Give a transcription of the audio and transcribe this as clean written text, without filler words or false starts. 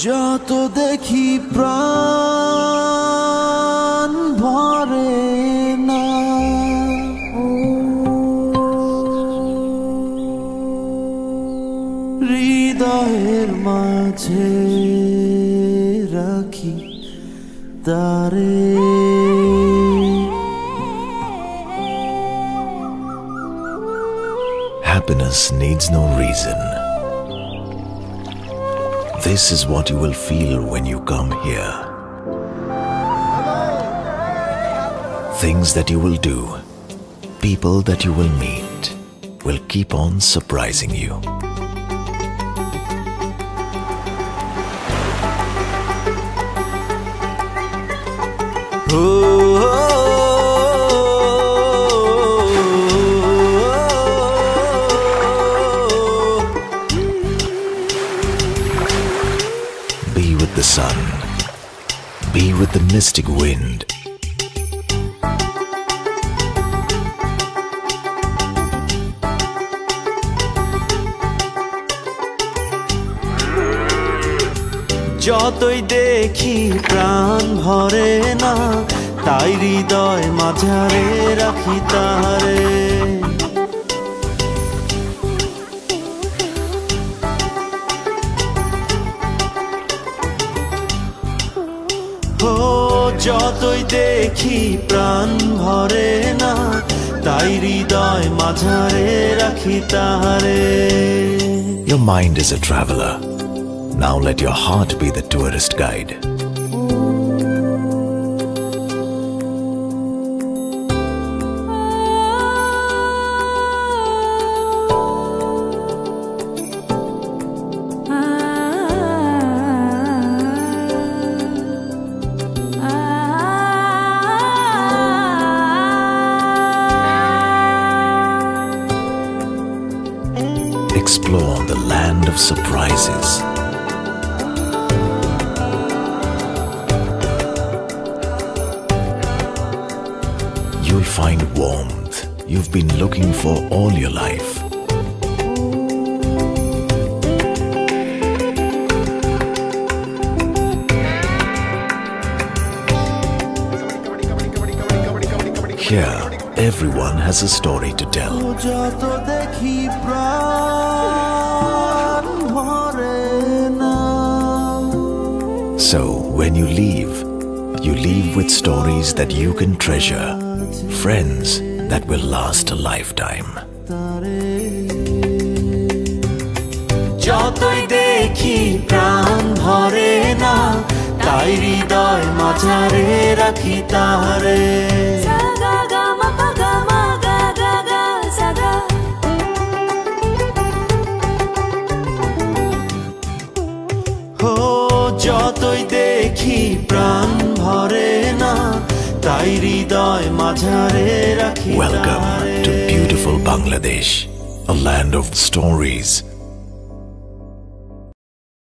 যত দেখি প্রাণ ভরে না, হৃদয়ের মাঝে রাখি তারে। Happiness needs no reason. This is what you will feel when you come here. Things that you will do, people that you will meet, will keep on surprising you. Be with the sun. Be with the mystic wind. যতই দেখি প্রাণ ভরে না, তাই হৃদয় মাঝারে রাখি তারে। ও যতই দেখি প্রাণ ভরে না, তাই হৃদয় মাঝারে রাখি তারে। Your mind is a traveler. Now let your heart be the tourist guide. Explore the land of surprises. You'll find warmth you've been looking for all your life. Here, everyone has a story to tell. So, when you leave with stories that you can treasure, friends that will last a lifetime. যতই দেখি প্রাণ ভরে না, তাই হৃদয় মাঝারে রাখি তারে। ও যতই দেখি প্রাণ ভরে না, তাই হৃদয় মাঝারে রাখি তারে। Welcome to beautiful Bangladesh, a land of stories,